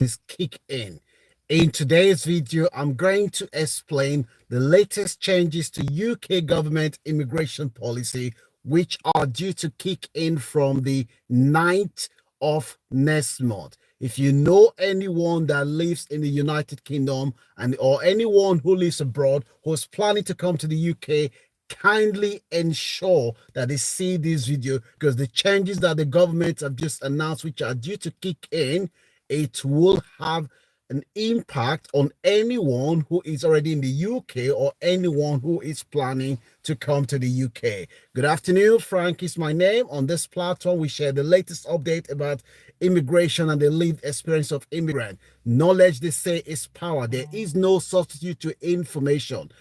is kick in. In today's video, I'm going to explain the latest changes to UK government immigration policy, which are due to kick in from the 9th of next month. If you know anyone that lives in the United Kingdom or anyone who lives abroad who's planning to come to the UK, kindly ensure that they see this video, because the changes that the government have just announced, which are due to kick in, it will have an impact on anyone who is already in the UK or anyone who is planning to come to the UK. Good afternoon, Frank is my name. On this platform, we share the latest update about immigration and the lived experience of immigrant. Knowledge, they say, is power. There is no substitute to information.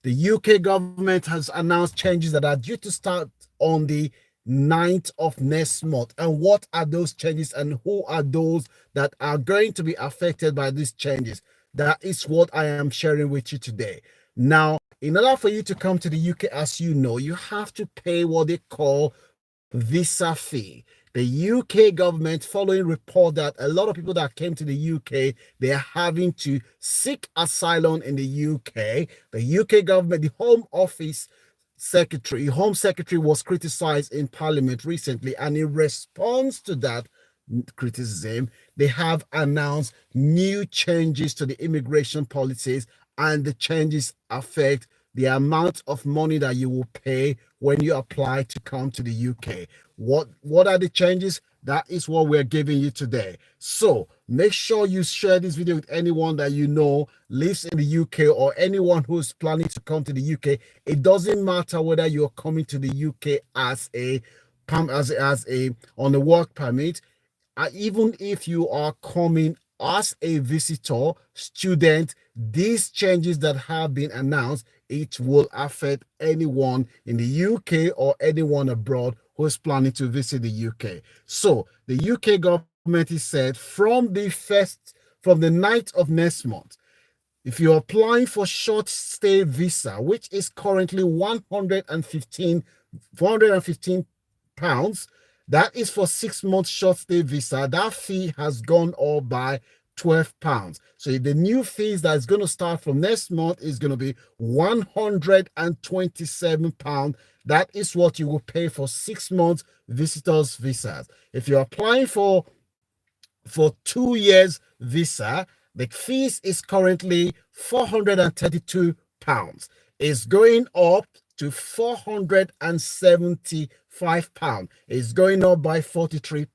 The UK government has announced changes that are due to start on the 9th of next month. And what are those changes and who are those that are going to be affected by these changes? That is what I am sharing with you today. Now, in order for you to come to the UK, as you know, you have to pay what they call visa fee. The UK government, following report that a lot of people that came to the UK, they are having to seek asylum in the UK. The UK government, the Home Secretary was criticized in Parliament recently, and in response to that criticism, they have announced new changes to the immigration policies, and the changes affect the amount of money that you will pay when you apply to come to the UK. What are the changes? That is what we're giving you today. So make sure you share this video with anyone that you know lives in the UK or anyone who's planning to come to the UK. It doesn't matter whether you're coming to the UK as a on a work permit, even if you are coming as a visitor, student. These changes that have been announced, it will affect anyone in the UK or anyone abroad who is planning to visit the UK. So the UK government is said from the 9th of next month, if you're applying for short stay visa, which is currently 415 pounds, that is for 6 months short stay visa, that fee has gone up by £12. So the new fees that is going to start from next month is going to be £127. That is what you will pay for 6 months visitors visas. If you're applying for 2 years visa, the fees is currently £432. It's going up to £475. It's going up by £43.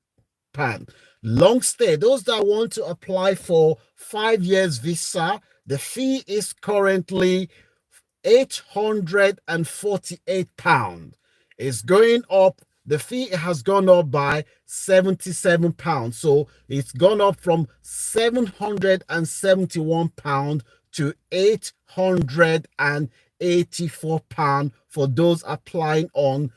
Long stay, those that want to apply for 5 years visa, the fee is currently £848. It's going up. The fee has gone up by £77. So it's gone up from £771 to £884 for those applying on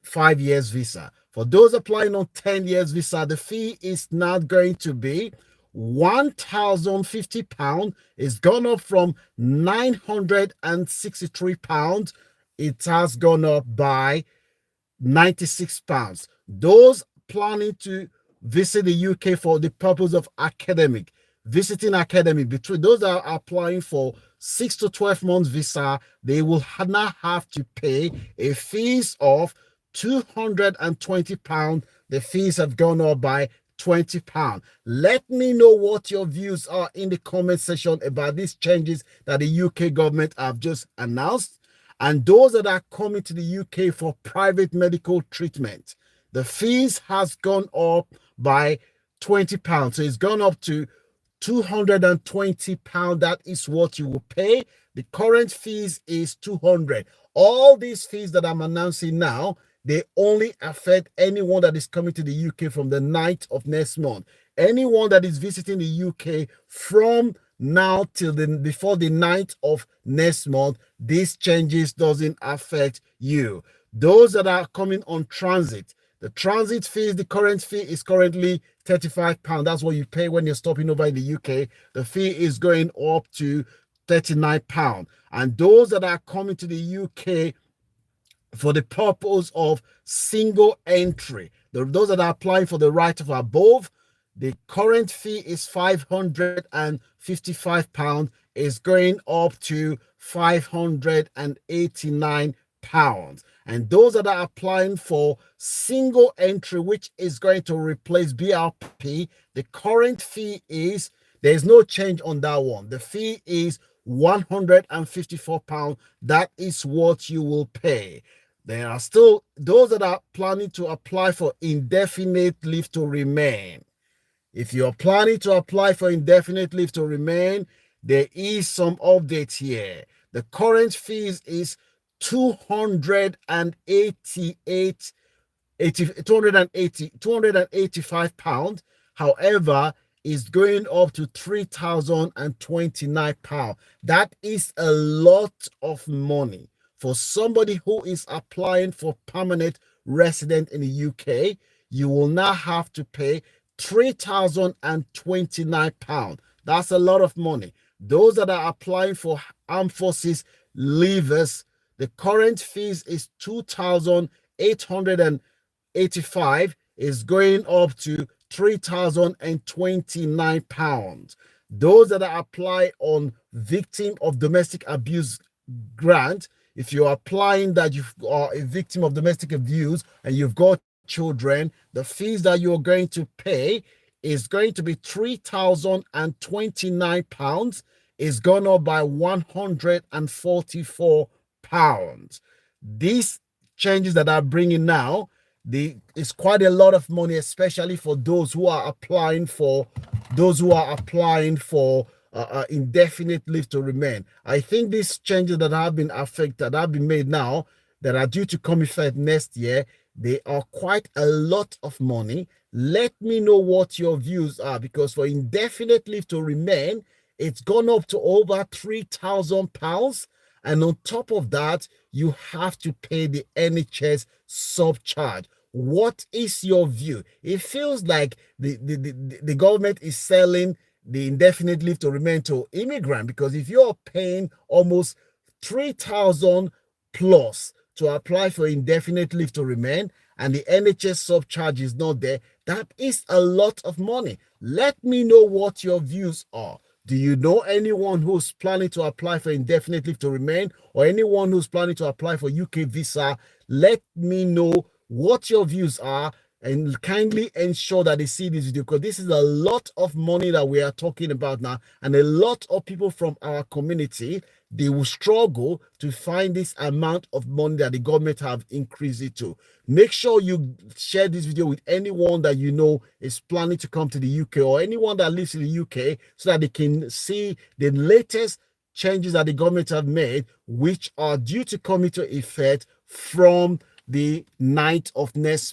5 years visa. For those applying on 10 years visa, the fee is now going to be £1,050. It's gone up from £963. It has gone up by £96. Those planning to visit the UK for the purpose of visiting academic, between those that are applying for 6 to 12 months visa, they will now have to pay a fees of £220. The fees have gone up by £20. Let me know what your views are in the comment section about these changes that the UK government have just announced. And those that are coming to the UK for private medical treatment, the fees has gone up by £20. So it's gone up to £220. That is what you will pay. The current fees is £200. All these fees that I'm announcing now, they only affect anyone that is coming to the UK from the 9th of next month. Anyone that is visiting the UK from now till before the 9th of next month, these changes doesn't affect you. Those that are coming on transit, the transit fees, the current fee is currently £35. That's what you pay when you're stopping over in the UK. The fee is going up to £39. And those that are coming to the UK for the purpose of single entry, those that are applying for the right of above, The current fee is £555, is going up to £589. And those that are applying for single entry, which is going to replace BRP, the current fee is, there's no change on that one. The fee is £154. That is what you will pay. There are still those that are planning to apply for indefinite leave to remain. If you're planning to apply for indefinite leave to remain, there is some update here. The current fees is 288 285 pounds. However, is going up to 3,029 pounds. That is a lot of money for somebody who is applying for permanent resident in the UK. You will now have to pay 3,029 pounds. That's a lot of money. Those that are applying for armed forces leavers, the current fees is 2,885, is going up to 3,029 pounds. Those that are apply on victim of domestic abuse grant, if you're applying that you are a victim of domestic abuse and you've got children, the fees that you're going to pay is going to be 3,029 pounds, is gone up by 144 pounds. These changes that I'm bringing now, it's quite a lot of money, especially for those who are applying for indefinite leave to remain. I think these changes that have been made now, that are due to come effect next year, they are quite a lot of money. Let me know what your views are, because for indefinite leave to remain, it's gone up to over £3,000. And on top of that, you have to pay the NHS subcharge. What is your view? It feels like the government is selling the indefinite leave to remain to immigrant, because if you're paying almost 3,000 plus to apply for indefinite leave to remain and the NHS subcharge is not there, that is a lot of money. Let me know what your views are. Do you know anyone who's planning to apply for indefinite leave to remain, or anyone who's planning to apply for UK visa? Let me know what your views are, and kindly ensure that they see this video, because this is a lot of money that we are talking about now, and a lot of people from our community, they will struggle to find this amount of money that the government have increased it to. Make sure you share this video with anyone that you know is planning to come to the UK, or anyone that lives in the UK, so that they can see the latest changes that the government have made, which are due to come into effect from the 9th of next